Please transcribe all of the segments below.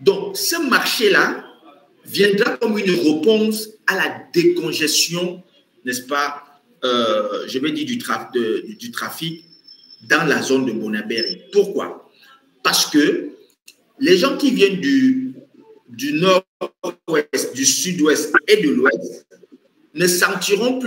Donc, ce marché-là viendra comme une réponse à la décongestion, n'est-ce pas, je vais dire du trafic dans la zone de Bonabéry. Pourquoi? Parce que les gens qui viennent du nord-ouest, du sud-ouest et de l'ouest ne se sentiront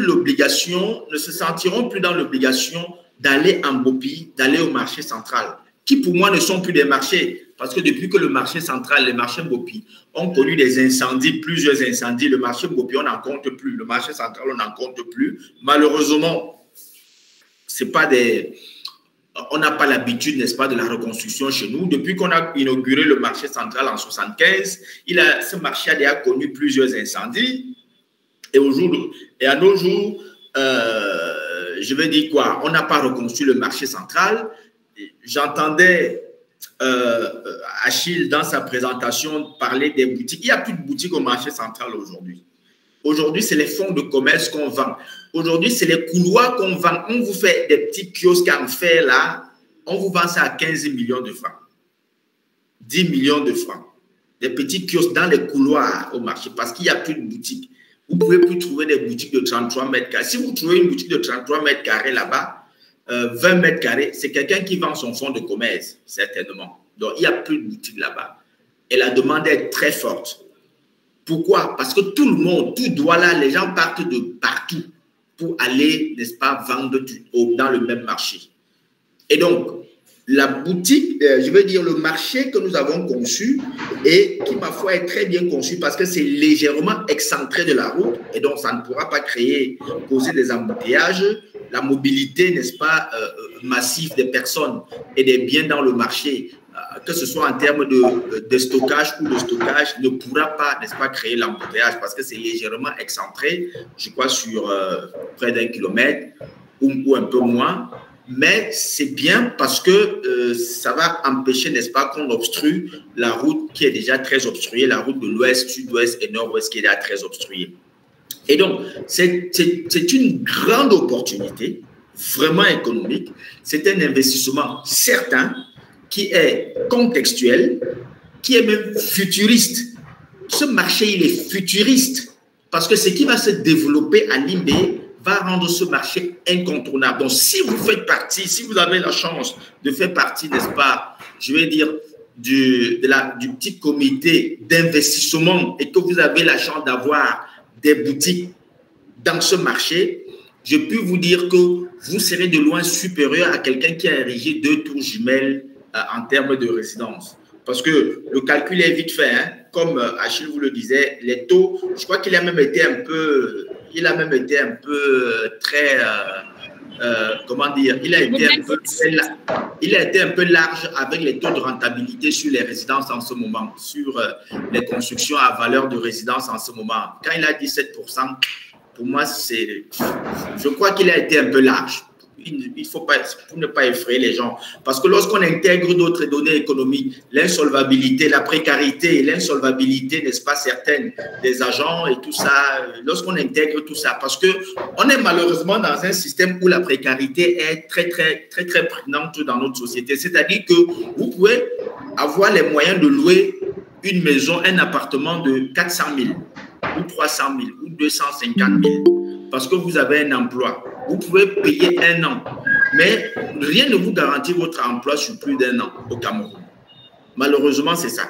plus dans l'obligation d'aller en Bopi, d'aller au marché central, qui pour moi ne sont plus des marchés. Parce que depuis que le marché central, les marchés Bopi ont connu des incendies, plusieurs incendies, le marché Bopi, on n'en compte plus. Le marché central, on n'en compte plus. Malheureusement, c'est pas des... On n'a pas l'habitude, n'est-ce pas, de la reconstruction chez nous. Depuis qu'on a inauguré le marché central en 1975, ce marché a déjà connu plusieurs incendies. Et à nos jours, je vais dire quoi? On n'a pas reconstruit le marché central. J'entendais Achille, dans sa présentation, parler des boutiques. Il n'y a plus de boutiques au marché central aujourd'hui. Aujourd'hui, c'est les fonds de commerce qu'on vend. Aujourd'hui, c'est les couloirs qu'on vend. On vous fait des petits kiosques en fer là. On vous vend ça à 15 millions de francs. 10 millions de francs. Des petits kiosques dans les couloirs au marché parce qu'il n'y a plus de boutiques. Vous ne pouvez plus trouver des boutiques de 33 mètres carrés. Si vous trouvez une boutique de 33 mètres carrés là-bas, 20 mètres carrés, c'est quelqu'un qui vend son fonds de commerce, certainement. Donc, il n'y a plus de boutique là-bas. Et la demande est très forte. Pourquoi? Parce que tout le monde, tout doit là, les gens partent de partout pour aller, n'est-ce pas, vendre dans le même marché. Et donc, la boutique, je veux dire le marché que nous avons conçu et qui, ma foi, est très bien conçu parce que c'est légèrement excentré de la route et donc ça ne pourra pas causer des embouteillages. La mobilité, n'est-ce pas, massive des personnes et des biens dans le marché, que ce soit en termes de stockage ou de stockage, ne pourra pas, n'est-ce pas, créer l'embouteillage parce que c'est légèrement excentré, je crois, sur près d'1 kilomètre ou un peu moins. Mais c'est bien parce que ça va empêcher, n'est-ce pas, qu'on obstrue la route qui est déjà très obstruée, la route de l'ouest, sud-ouest et nord-ouest qui est déjà très obstruée. Et donc, c'est une grande opportunité, vraiment économique. C'est un investissement certain qui est contextuel, qui est même futuriste. Ce marché, il est futuriste parce que ce qui va se développer à Limbé va rendre ce marché incontournable. Donc, si vous faites partie, si vous avez la chance de faire partie, n'est-ce pas, je vais dire, du petit comité d'investissement et que vous avez la chance d'avoir des boutiques dans ce marché, je peux vous dire que vous serez de loin supérieur à quelqu'un qui a érigé 2 tours jumelles en termes de résidence. Parce que le calcul est vite fait, hein. Comme Achille vous le disait, les taux, je crois qu'il a même été un peu... très, comment dire, il a été un peu large avec les taux de rentabilité sur les résidences en ce moment, sur les constructions à valeur de résidence en ce moment. Quand il a dit 7%, pour moi, je crois qu'il a été un peu large. Il ne faut pas, pour ne pas effrayer les gens. Parce que lorsqu'on intègre d'autres données économiques, l'insolvabilité, la précarité, l'insolvabilité, n'est-ce pas, certaines des agents et tout ça, lorsqu'on intègre tout ça, parce qu'on est malheureusement dans un système où la précarité est très, très, très, très prégnante dans notre société. C'est-à-dire que vous pouvez avoir les moyens de louer une maison, un appartement de 400 000 ou 300 000 ou 250 000 parce que vous avez un emploi. Vous pouvez payer 1 an, mais rien ne vous garantit votre emploi sur plus d'1 an au Cameroun. Malheureusement, c'est ça.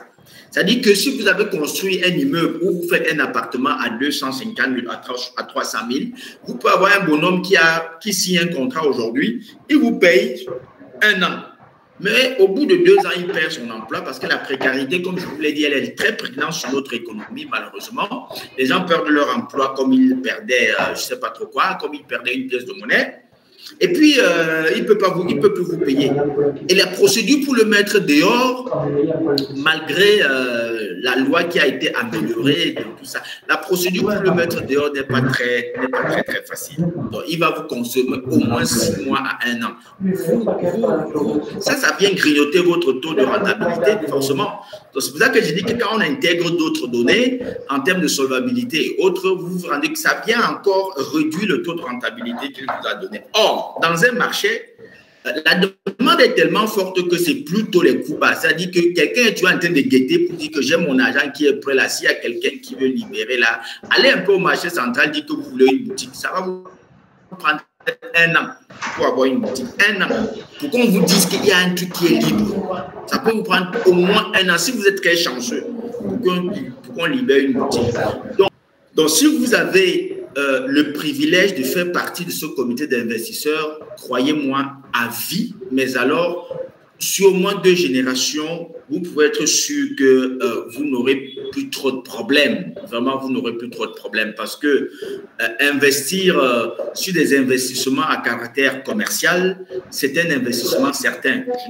C'est-à-dire que si vous avez construit un immeuble où vous faites un appartement à 250 000, à 300 000, vous pouvez avoir un bonhomme qui signe un contrat aujourd'hui, il vous paye 1 an. Mais au bout de 2 ans, il perd son emploi parce que la précarité, comme je vous l'ai dit, elle est très prégnante sur notre économie, malheureusement. Les gens perdent leur emploi comme ils perdaient, je ne sais pas trop quoi, comme ils perdaient une pièce de monnaie. Et puis, il ne peut plus vous payer. Et la procédure pour le mettre dehors, malgré la loi qui a été améliorée, et tout ça, la procédure pour le mettre dehors n'est pas très facile. Donc, il va vous consommer au moins 6 mois à 1 an. Ça vient grignoter votre taux de rentabilité, forcément. Donc, c'est pour ça que je dis que quand on intègre d'autres données, en termes de solvabilité et autres, vous vous rendez que ça vient encore réduire le taux de rentabilité qu'il vous a donné. Or, dans un marché, la demande est tellement forte que c'est plutôt les coûts bas. C'est-à-dire que quelqu'un est toujours en train de guetter pour dire que j'ai mon agent qui est prêt là. S'il y a quelqu'un qui veut libérer là, allez un peu au marché central, dites que vous voulez une boutique. Ça va vous prendre 1 an pour avoir une boutique. 1 an. Pour qu'on vous dise qu'il y a un truc qui est libre. Ça peut vous prendre au moins 1 an si vous êtes très chanceux pour qu'on libère une boutique. Donc, si vous avez le privilège de faire partie de ce comité d'investisseurs, croyez-moi, à vie, mais alors, sur au moins 2 générations, vous pouvez être sûr que vous n'aurez plus trop de problèmes. Vraiment, vous n'aurez plus trop de problèmes parce que investir sur des investissements à caractère commercial, c'est un investissement certain.